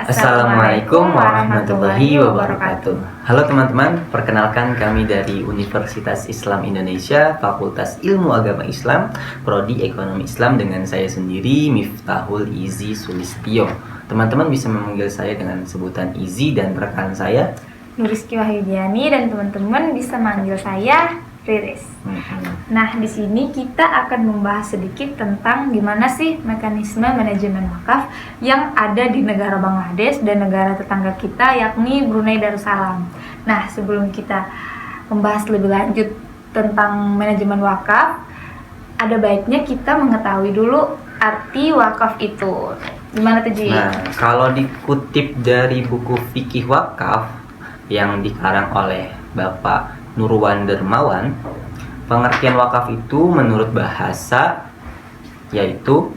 Assalamualaikum warahmatullahi wabarakatuh. Halo teman-teman, perkenalkan kami dari Universitas Islam Indonesia, Fakultas Ilmu Agama Islam, Prodi Ekonomi Islam dengan saya sendiri, Miftahul Izi Sulistyo. Teman-teman bisa memanggil saya dengan sebutan Izi dan rekan saya Nuriski Wahyudiani, dan teman-teman bisa manggil saya Riris. Nah, di sini kita akan membahas sedikit tentang gimana sih mekanisme manajemen wakaf yang ada di negara Bangladesh dan negara tetangga kita, yakni Brunei Darussalam. Nah, sebelum kita membahas lebih lanjut tentang manajemen wakaf, ada baiknya kita mengetahui dulu arti wakaf itu. Gimana tuh, Ji? Nah, kalau dikutip dari buku Fikih Wakaf yang dikarang oleh Bapak Nurwan Dermawan, pengertian wakaf itu menurut bahasa yaitu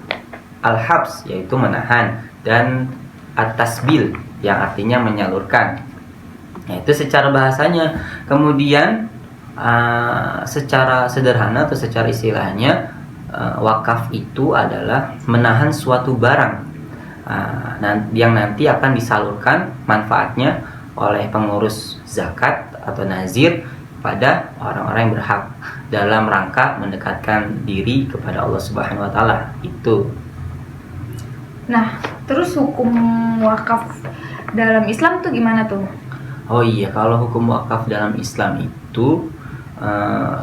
al-habs, yaitu menahan, dan at-tasbil yang artinya menyalurkan. Nah, itu secara bahasanya. Kemudian secara sederhana atau secara istilahnya, wakaf itu adalah menahan suatu barang yang nanti akan disalurkan manfaatnya oleh pengurus zakat atau nazir pada orang-orang yang berhak dalam rangka mendekatkan diri kepada Allah Subhanahu wa taala. Itu. Nah, terus hukum wakaf dalam Islam tuh gimana tuh? Oh iya, kalau hukum wakaf dalam Islam itu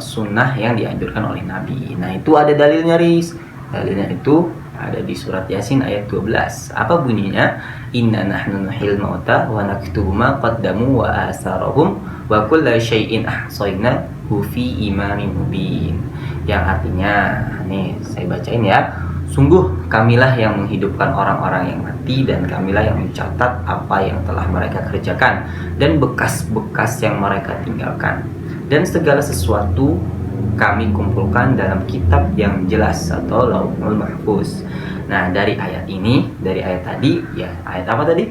sunnah yang dianjurkan oleh Nabi. Nah, itu ada dalilnya, Riz. Dalilnya itu ada di surat Yasin ayat 12. Apa bunyinya? Inna nahnu nuhyil mauta wa naktubu ma qaddamu wa asarahum wa kulla syai'in ahsaynahu fi imamin mubin. Yang artinya, nih saya bacain ya. Sungguh kamilah yang menghidupkan orang-orang yang mati, dan kamilah yang mencatat apa yang telah mereka kerjakan dan bekas-bekas yang mereka tinggalkan. Dan segala sesuatu kami kumpulkan dalam kitab yang jelas atau Lauhul Mahfuz. Nah, dari ayat ini, dari ayat tadi, ya ayat apa tadi?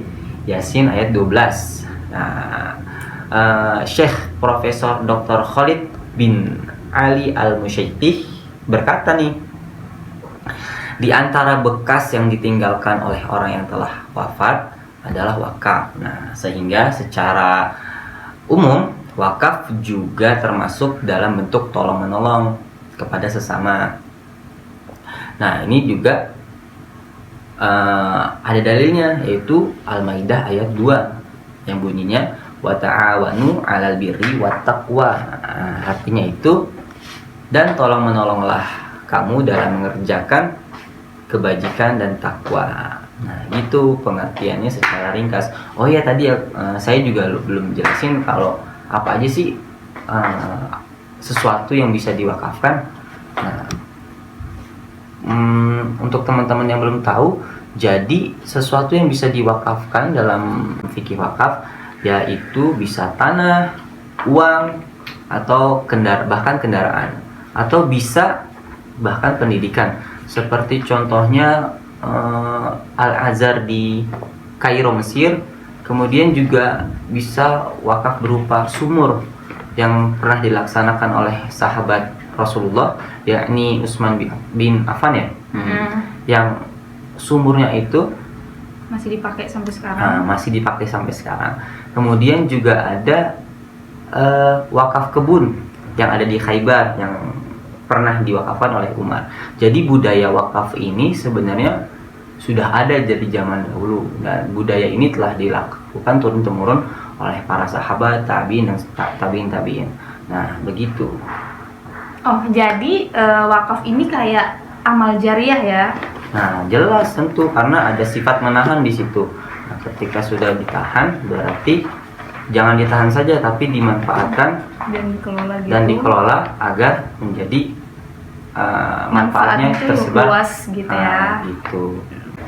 Yasin ayat 12. Nah, Syekh Profesor Dr. Khalid bin Ali Al-Musyaiqih berkata nih, di antara bekas yang ditinggalkan oleh orang yang telah wafat adalah wakaf. Nah, sehingga secara umum wakaf juga termasuk dalam bentuk tolong-menolong kepada sesama. Nah, ini juga ada dalilnya, yaitu Al-Maidah ayat 2 yang bunyinya wa ta'awanu 'alal birri wat taqwa. Artinya itu, dan tolong-menolonglah kamu dalam mengerjakan kebajikan dan takwa. Nah, gitu pengertiannya secara ringkas. Oh ya, tadi saya juga belum jelasin kalau apa aja sih sesuatu yang bisa diwakafkan. Nah, untuk teman-teman yang belum tahu, jadi sesuatu yang bisa diwakafkan dalam fikih wakaf yaitu bisa tanah, uang, atau bahkan kendaraan, atau bisa bahkan pendidikan. Seperti contohnya Al-Azhar di Kairo, Mesir. Kemudian juga bisa wakaf berupa sumur yang pernah dilaksanakan oleh sahabat Rasulullah, yakni Utsman bin Affan ya. Yang sumurnya itu Masih dipakai sampai sekarang. Kemudian juga ada wakaf kebun yang ada di Khaybar yang pernah diwakafkan oleh Umar. Jadi budaya wakaf ini sebenarnya sudah ada dari zaman dahulu, dan budaya ini telah dilakukan turun-temurun oleh para sahabat, tabi'in dan tabi'in. Nah, begitu. Oh, jadi wakaf ini kayak amal jariah ya? Nah, jelas tentu, karena ada sifat menahan di situ. Nah, ketika sudah ditahan, berarti jangan ditahan saja, tapi dimanfaatkan dan dikelola agar menjadi manfaatnya tersebar luas gitu ya. Gitu.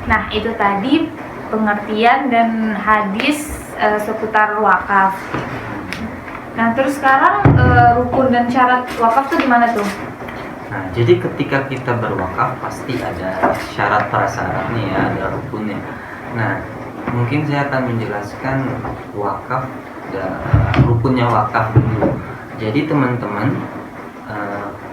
Nah, itu tadi pengertian dan hadis seputar wakaf. Nah, terus sekarang rukun dan syarat wakaf tuh gimana tuh? Nah, jadi ketika kita berwakaf pasti ada syarat prasyaratnya ya, ada rukunnya. Nah, mungkin saya akan menjelaskan wakaf dan rukunnya wakaf dulu. Jadi teman-teman,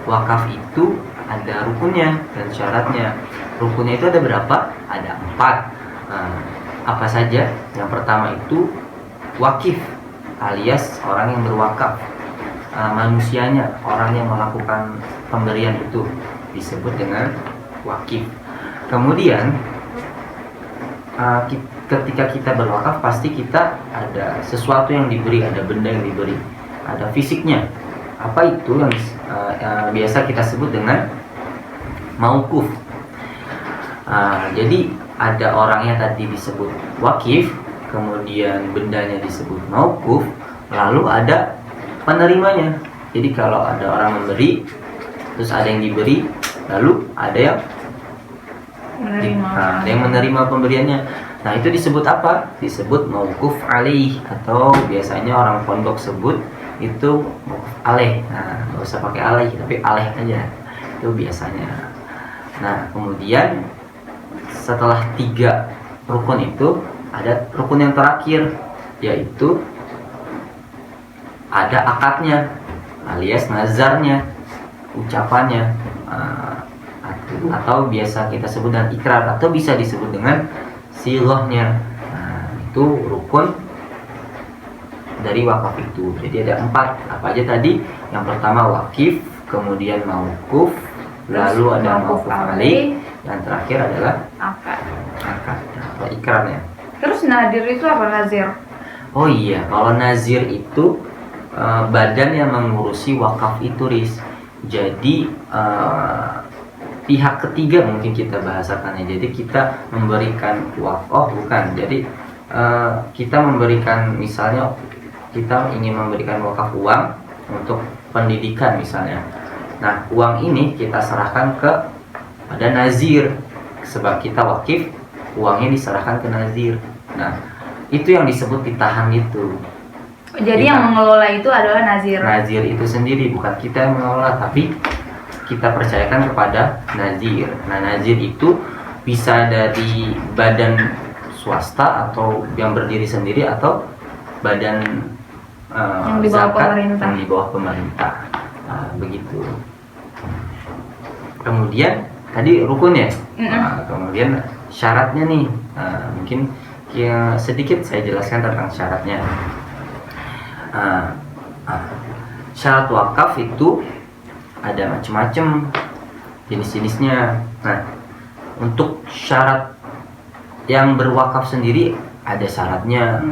wakaf itu ada rukunnya dan syaratnya. Rukunnya itu ada berapa? Ada 4. apa saja? Yang pertama itu wakif, alias orang yang berwakaf. Manusianya, orang yang melakukan pemberian itu disebut dengan wakif. Kemudian ketika kita berwakaf pasti kita ada sesuatu yang diberi, ada benda yang diberi, ada fisiknya. Apa itu yang biasa kita sebut dengan mauquf. Jadi ada orangnya tadi disebut wakif, kemudian bendanya disebut mauquf, lalu ada penerimanya. Jadi kalau ada orang memberi, terus ada yang diberi, lalu ada yang menerima pemberiannya. Nah, itu disebut apa? Disebut mauquf alaih, atau biasanya orang pondok sebut itu mauquf alaih. Nah, nggak usah pakai alaih, tapi alaih aja. Itu biasanya. Nah, kemudian setelah 3 rukun itu ada rukun yang terakhir, yaitu ada akadnya, alias nazarnya, ucapannya, atau biasa kita sebut dengan ikrar, atau bisa disebut dengan sighahnya. Nah, itu rukun dari wakaf itu. Jadi ada 4. Apa aja tadi? Yang pertama wakif, kemudian mauquf, lalu ada mauquf alaih, dan terakhir adalah akad atau ikrarnya. Terus nadir itu apa, nazir? Oh iya, kalau nazir itu badan yang mengurusi wakaf itu, Riz. Jadi pihak ketiga mungkin kita bahasakannya. Jadi kita memberikan wakaf, bukan. Jadi kita memberikan, misalnya kita ingin memberikan wakaf uang untuk pendidikan misalnya. Nah, uang ini kita serahkan pada nazir. Sebab kita wakif, uangnya diserahkan ke nazir. Nah, itu yang disebut ditahan itu. Jadi yang mengelola itu adalah nazir. Nazir itu sendiri, bukan kita yang mengelola, tapi kita percayakan kepada nazir. Nah, nazir itu bisa dari badan swasta atau yang berdiri sendiri, atau badan yang di bawah pemerintah. Yang di bawah pemerintah. Nah, begitu. Kemudian tadi rukun ya. Nah, kemudian syaratnya nih, mungkin sedikit saya jelaskan tentang syaratnya. Syarat wakaf itu ada macam-macam jenis-jenisnya. Nah, untuk syarat yang berwakaf sendiri ada syaratnya.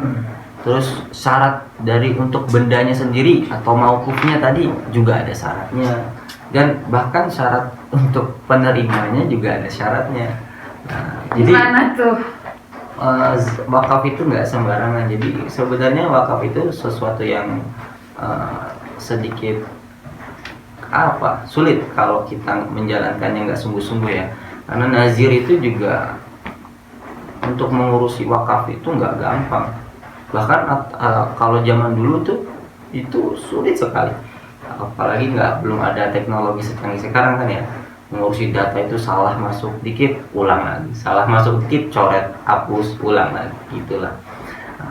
Terus syarat dari untuk bendanya sendiri atau mauqufnya tadi juga ada syaratnya. Dan bahkan syarat untuk penerimanya juga ada syaratnya. Nah, jadi gimana tuh? Wakaf itu nggak sembarangan. Jadi sebenarnya wakaf itu sesuatu yang sedikit sulit kalau kita menjalankannya nggak sungguh-sungguh ya. Karena nazir itu juga untuk mengurusi wakaf itu nggak gampang. Bahkan kalau zaman dulu tuh itu sulit sekali. Apalagi belum ada teknologi secanggih sekarang kan ya. Mengurusi data itu salah masuk dikit, ulang lagi. Salah masuk dikit, coret, hapus, ulang lagi. Gitulah.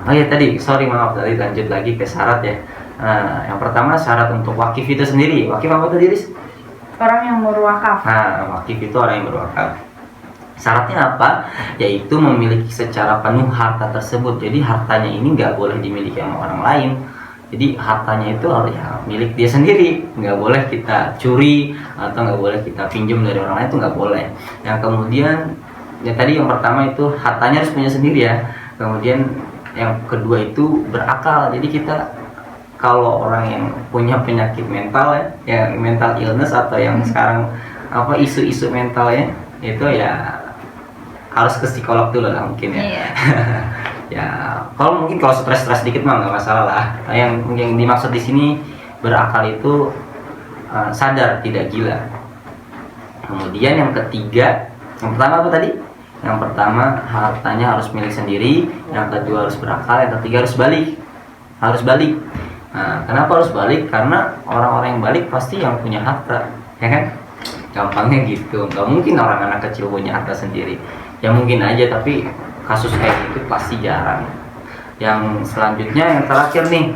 Oh ya tadi, maaf tadi lanjut lagi ke syarat ya. Nah, yang pertama syarat untuk wakif itu sendiri. Wakif apa tadi, Riz? Orang yang berwakaf. Nah, wakif itu orang yang berwakaf. Syaratnya apa? Yaitu memiliki secara penuh harta tersebut. Jadi hartanya ini nggak boleh dimiliki sama orang lain. Jadi hartanya itu harus milik dia sendiri, nggak boleh kita curi atau nggak boleh kita pinjam dari orang lain, itu nggak boleh. Yang kemudian ya tadi yang pertama itu hartanya harus punya sendiri ya. Kemudian yang kedua itu berakal. Jadi kita kalau orang yang punya penyakit mental ya mental illness atau yang sekarang isu-isu mentalnya itu ya harus ke psikolog dulu lah mungkin ya. Iya. Ya, kalau stres dikit mah nggak masalah lah. Yang dimaksud di sini berakal itu sadar, tidak gila. Kemudian yang ketiga, yang pertama apa tadi? Yang pertama hartanya harus milik sendiri, yang kedua harus berakal, yang ketiga harus balik. Nah, kenapa harus balik? Karena orang-orang yang balik pasti yang punya harta, ya kan? Gampangnya gitu. Nggak mungkin orang anak kecil punya harta sendiri. Ya mungkin aja, tapi kasus kayak gitu pasti jarang. Yang selanjutnya yang terakhir nih,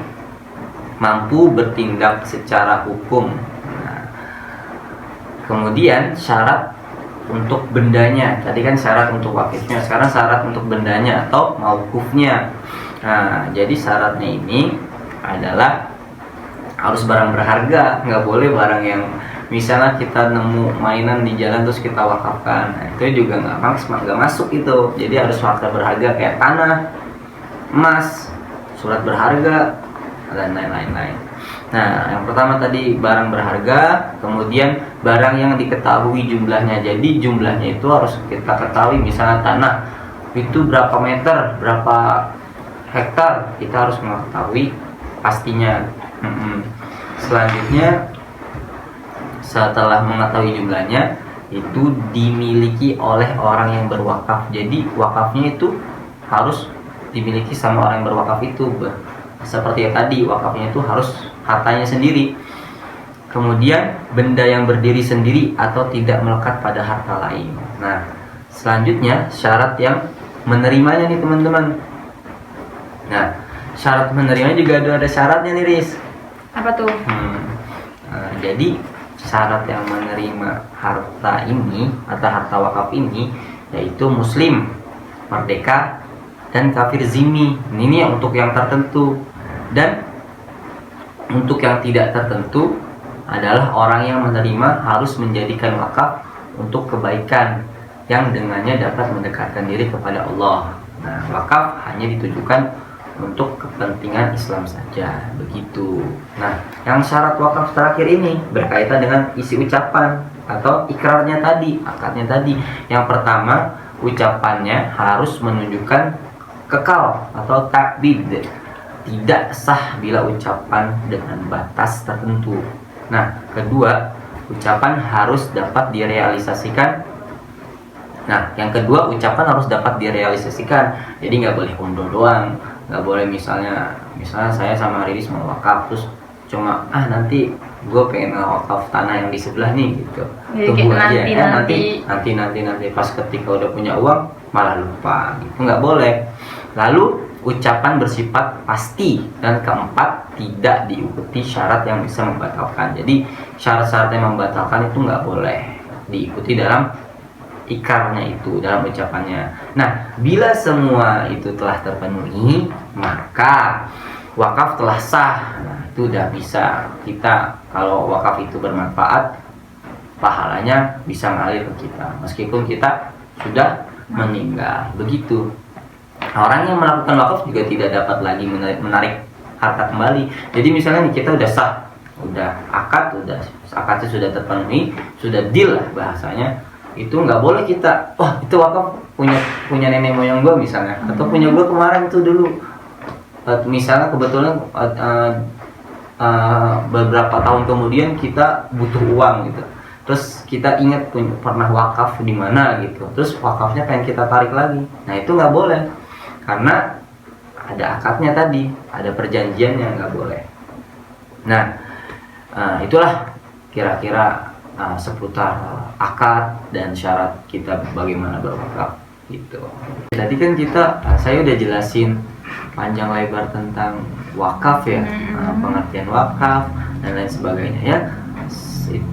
mampu bertindak secara hukum. Nah, kemudian syarat untuk bendanya. Tadi kan syarat untuk wakifnya, sekarang syarat untuk bendanya atau mauqufnya. Nah, jadi syaratnya ini adalah harus barang berharga, nggak boleh barang yang misalnya kita nemu mainan di jalan terus kita wakafkan. Nah, itu juga nggak masuk itu. Jadi harus harta berharga kayak tanah, emas, surat berharga, dan lain-lain. Nah, yang pertama tadi barang berharga, kemudian barang yang diketahui jumlahnya. Jadi jumlahnya itu harus kita ketahui, misalnya tanah itu berapa meter, berapa hektar, kita harus mengetahui pastinya. Selanjutnya, setelah mengetahui jumlahnya, itu dimiliki oleh orang yang berwakaf. Jadi wakafnya itu harus dimiliki sama orang yang berwakaf itu. Seperti yang tadi, wakafnya itu harus hartanya sendiri. Kemudian benda yang berdiri sendiri atau tidak melekat pada harta lain. Nah, selanjutnya syarat yang menerimanya nih teman-teman. Nah, syarat menerimanya juga ada syaratnya nih, Riz. Apa tuh? Jadi syarat yang menerima harta ini atau harta wakaf ini yaitu muslim, merdeka, dan kafir zimmi. Ini untuk yang tertentu. Dan untuk yang tidak tertentu adalah orang yang menerima harus menjadikan wakaf untuk kebaikan yang dengannya dapat mendekatkan diri kepada Allah. Nah, wakaf hanya ditujukan untuk kepentingan Islam saja, begitu. Nah, yang syarat wakaf terakhir ini berkaitan dengan isi ucapan atau ikrarnya tadi, akadnya tadi. Yang pertama, ucapannya harus menunjukkan kekal atau takdid. Tidak sah bila ucapan dengan batas tertentu. Nah, kedua, ucapan harus dapat direalisasikan. Nah, yang kedua, ucapan harus dapat direalisasikan. Jadi nggak boleh omdo doang, nggak boleh misalnya saya sama Riris mau wakaf terus cuma nanti gue pengen wakaf tanah yang di sebelah nih gitu. Jadi Tunggu aja nanti pas ketika udah punya uang malah lupa gitu, nggak boleh. Lalu ucapan bersifat pasti, dan keempat, tidak diikuti syarat yang bisa membatalkan. Jadi syarat-syarat yang membatalkan itu nggak boleh diikuti dalam ikrarnya itu, dalam ucapannya. Nah, bila semua itu telah terpenuhi, maka wakaf telah sah. Nah, itu udah bisa kita, kalau wakaf itu bermanfaat, pahalanya bisa ngalir ke kita meskipun kita sudah meninggal. Begitu. Orang yang melakukan wakaf juga tidak dapat lagi menarik harta kembali. Jadi misalnya nih, kita udah sah, udah akadnya sudah terpenuhi, sudah deal lah bahasanya, itu nggak boleh kita, itu wakaf punya nenek moyang gue misalnya, atau punya gue kemarin tuh dulu. Misalnya kebetulan beberapa tahun kemudian kita butuh uang gitu, terus kita ingat pernah wakaf di mana gitu, terus wakafnya pengen kita tarik lagi. Nah, itu nggak boleh, karena ada akadnya tadi, ada perjanjian yang nggak boleh. Nah, itulah kira-kira seputar akad dan syarat kita bagaimana berwakaf gitu. Tadi kan saya udah jelasin panjang lebar tentang wakaf ya, pengertian wakaf dan lain sebagainya ya.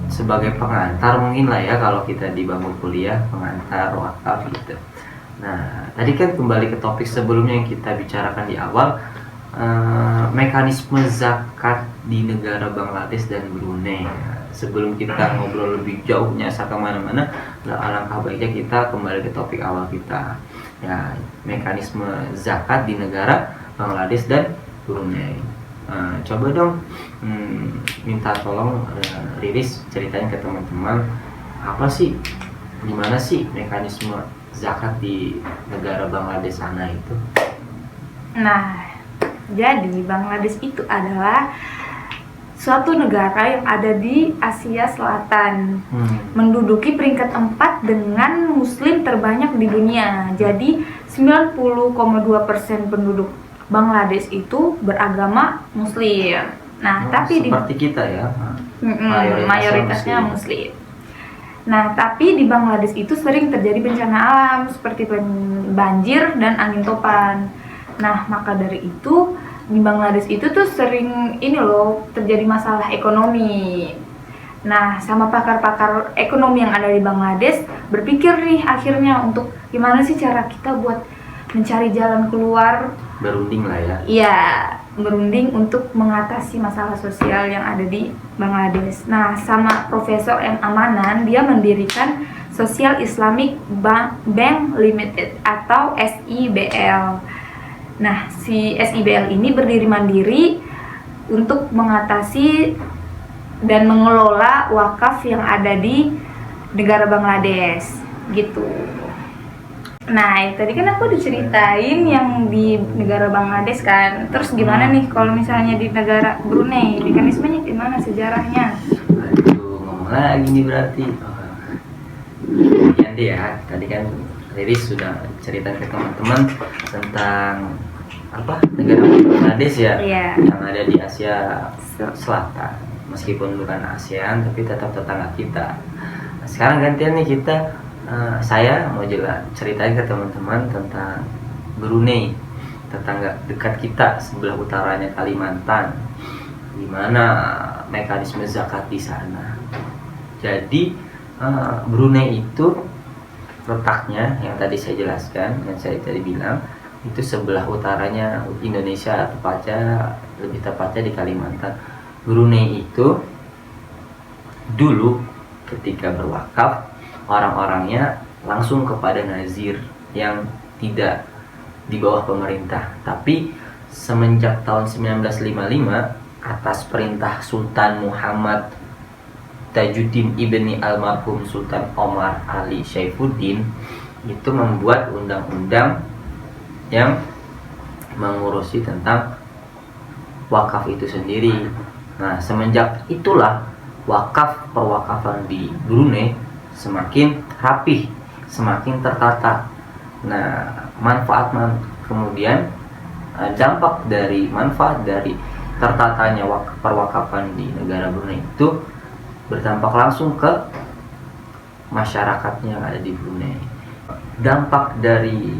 Sebagai pengantar mungkin lah ya kalau kita di bangku kuliah, pengantar wakaf gitu. Nah, tadi kan kembali ke topik sebelumnya yang kita bicarakan di awal, mekanisme zakat di negara Bangladesh dan Brunei. Sebelum kita ngobrol lebih jauh nyasar kemana-mana, alangkah baiknya kita kembali ke topik awal kita. Ya, mekanisme zakat di negara Bangladesh dan Brunei. Coba dong, minta tolong Riris ceritain ke teman-teman, apa sih, gimana sih mekanisme zakat di negara Bangladesh sana itu? Nah, jadi Bangladesh itu adalah suatu negara yang ada di Asia Selatan, menduduki peringkat 4 dengan muslim terbanyak di dunia. Jadi 90,2% penduduk Bangladesh itu beragama muslim. Nah, tapi seperti kita ya, mayoritasnya muslim. Nah, tapi di Bangladesh itu sering terjadi bencana alam seperti banjir dan angin topan. Nah, maka dari itu di Bangladesh itu tuh sering terjadi masalah ekonomi. Nah, sama pakar-pakar ekonomi yang ada di Bangladesh berpikir nih akhirnya untuk gimana sih cara kita buat mencari jalan keluar, Berunding lah ya. ya berunding untuk mengatasi masalah sosial yang ada di Bangladesh. Nah, sama Profesor M. Amanan, dia mendirikan Social Islamic Bank Limited atau SIBL. Nah, si SIBL ini berdiri mandiri untuk mengatasi dan mengelola wakaf yang ada di negara Bangladesh gitu. Nah, tadi kan aku diceritain yang di negara Bangladesh kan. Terus gimana nih kalau misalnya di negara Brunei? Mekanismenya gimana, sejarahnya? Aduh, ngomong lagi nih berarti. Yanti ya, tadi kan Riris sudah cerita ke teman-teman tentang apa negara Bangladesh ya, yang ada di Asia Selatan. Meskipun bukan ASEAN, tapi tetap tetangga kita. Nah, sekarang gantian nih saya mau ceritain ke teman-teman tentang Brunei, tetangga dekat kita sebelah utaranya Kalimantan. Gimana mekanisme zakat di sana? Jadi Brunei itu letaknya yang tadi saya jelaskan, yang saya tadi bilang itu sebelah utaranya Indonesia, lebih tepatnya di Kalimantan. Brunei itu dulu ketika berwakaf, orang-orangnya langsung kepada nazir yang tidak di bawah pemerintah. Tapi semenjak tahun 1955 atas perintah Sultan Muhammad Tajuddin Ibni almarhum Sultan Omar Ali Saifuddin itu membuat undang-undang yang mengurusi tentang wakaf itu sendiri. Nah, semenjak itulah perwakafan di Brunei semakin rapih, semakin tertata. Nah, kemudian dampak dari manfaat dari tertatanya perwakafan di negara Brunei itu berdampak langsung ke masyarakatnya yang ada di Brunei. Dampak dari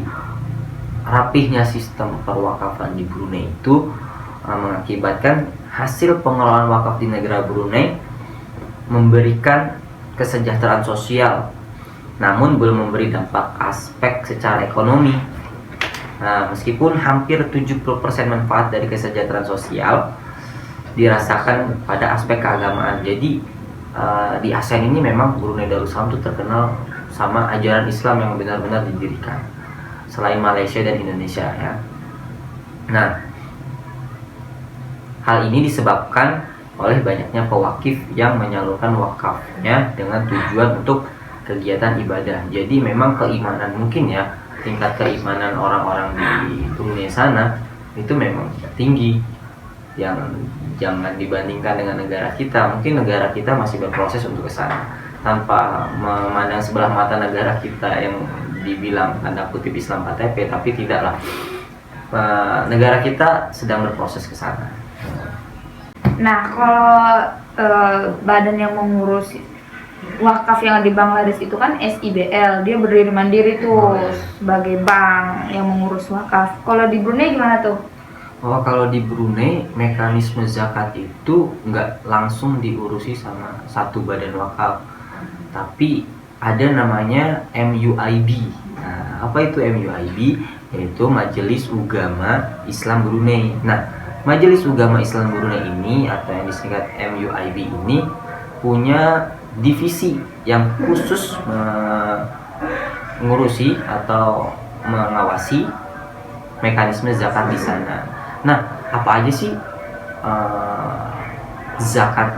rapihnya sistem perwakafan di Brunei itu mengakibatkan hasil pengelolaan wakaf di negara Brunei memberikan kesejahteraan sosial, namun belum memberi dampak aspek secara ekonomi. Nah, meskipun hampir 70% manfaat dari kesejahteraan sosial dirasakan pada aspek keagamaan. Jadi di ASEAN ini memang Brunei Darussalam itu terkenal sama ajaran Islam yang benar-benar didirikan, selain Malaysia dan Indonesia ya. Nah, hal ini disebabkan oleh banyaknya pewakif yang menyalurkan wakafnya dengan tujuan untuk kegiatan ibadah. Jadi memang keimanan, mungkin ya tingkat keimanan orang-orang di Brunei sana itu memang tinggi, yang jangan dibandingkan dengan negara kita. Mungkin negara kita masih berproses untuk ke sana, tanpa memandang sebelah mata negara kita yang dibilang tanda kutip Islam KTP, tapi tidaklah. Negara kita sedang berproses ke sana. Nah, kalau badan yang mengurus wakaf yang di Bangladesh itu kan SIBL, dia berdiri mandiri tuh sebagai bank yang mengurus wakaf. Kalau di Brunei gimana tuh? Oh, kalau di Brunei mekanisme zakat itu nggak langsung diurusi sama satu badan wakaf, tapi ada namanya MUIB. Nah, apa itu MUIB? Yaitu Majelis Ugama Islam Brunei. Nah, Majelis Ugama Islam Brunei ini atau yang disingkat MUIB ini punya divisi yang khusus mengurusi atau mengawasi mekanisme zakat di sana. Nah, apa aja sih zakat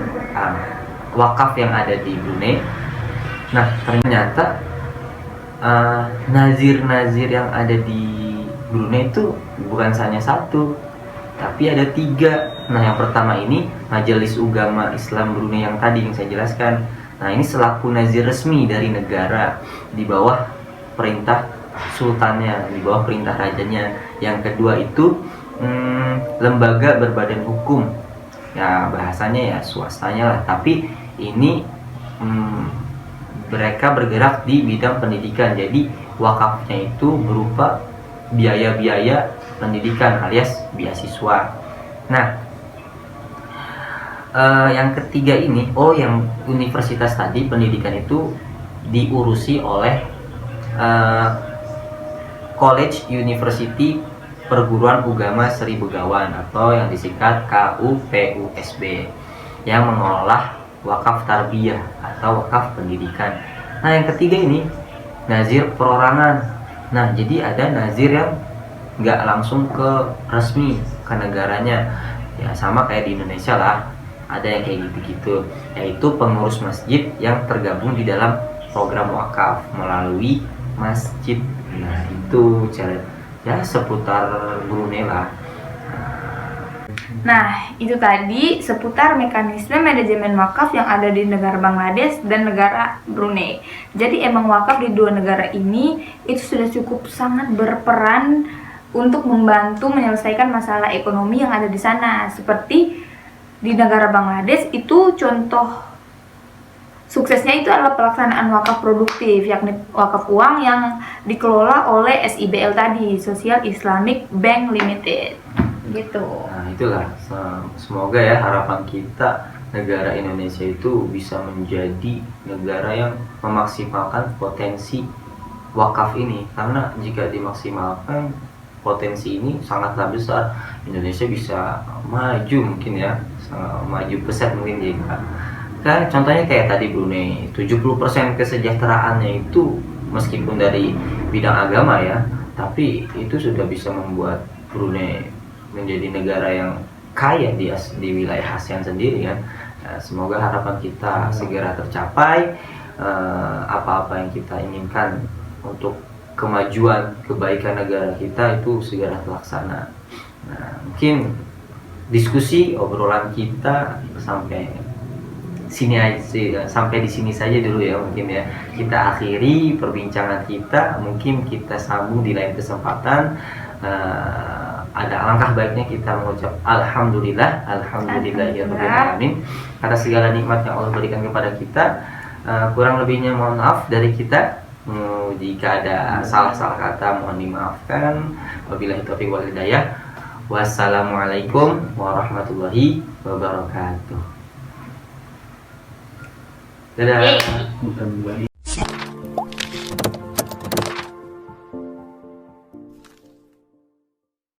wakaf yang ada di Brunei? Nah, ternyata nazir-nazir yang ada di Brunei itu bukan hanya satu, tapi ada 3. Nah, yang pertama ini Majelis Ugama Islam Brunei yang tadi yang saya jelaskan. Nah, ini selaku nazir resmi dari negara di bawah perintah sultannya, di bawah perintah rajanya. Yang kedua itu lembaga berbadan hukum. Ya, bahasanya ya swastanya lah, tapi ini mereka bergerak di bidang pendidikan. Jadi wakafnya itu berupa biaya-biaya pendidikan alias beasiswa. Nah, yang ketiga ini, yang universitas tadi pendidikan itu diurusi oleh College University Perguruan Ugama Sri Begawan atau yang disingkat KUPUSB yang mengelola wakaf tarbiyah atau wakaf pendidikan. Nah, yang ketiga ini nazir perorangan. Nah, jadi ada nazir yang nggak langsung ke resmi ke negaranya, ya sama kayak di Indonesia lah, ada yang kayak gitu-gitu, yaitu pengurus masjid yang tergabung di dalam program wakaf melalui masjid. Nah, itu cara ya seputar Brunei lah. Nah, itu tadi seputar mekanisme manajemen wakaf yang ada di negara Bangladesh dan negara Brunei. Jadi emang wakaf di dua negara ini itu sudah cukup sangat berperan untuk membantu menyelesaikan masalah ekonomi yang ada di sana. Seperti di negara Bangladesh itu contoh suksesnya itu adalah pelaksanaan wakaf produktif, yakni wakaf uang yang dikelola oleh SIBL tadi, Social Islamic Bank Limited. Gitu. Nah, itulah semoga ya harapan kita negara Indonesia itu bisa menjadi negara yang memaksimalkan potensi wakaf ini, karena jika dimaksimalkan potensi ini sangatlah besar. Indonesia bisa maju mungkin ya, maju pesat mungkin jika kan contohnya kayak tadi Brunei, 70% kesejahteraannya itu meskipun dari bidang agama ya, tapi itu sudah bisa membuat Brunei menjadi negara yang kaya di wilayah ASEAN sendiri kan. Nah, semoga harapan kita segera tercapai, apa-apa yang kita inginkan untuk kemajuan kebaikan negara kita itu segera terlaksana. Nah, mungkin diskusi obrolan kita sampai di sini saja dulu ya, mungkin ya kita akhiri perbincangan kita, mungkin kita sambung di lain kesempatan. Ada alangkah baiknya kita mengucap alhamdulillahirobbilalamin atas segala nikmat yang Allah berikan kepada kita. Kurang lebihnya mohon maaf dari kita. Jika ada salah-salah kata mohon dimaafkan. Wabillahi taufiq wal hidayah. Wassalamualaikum warahmatullahi wabarakatuh. Dadah.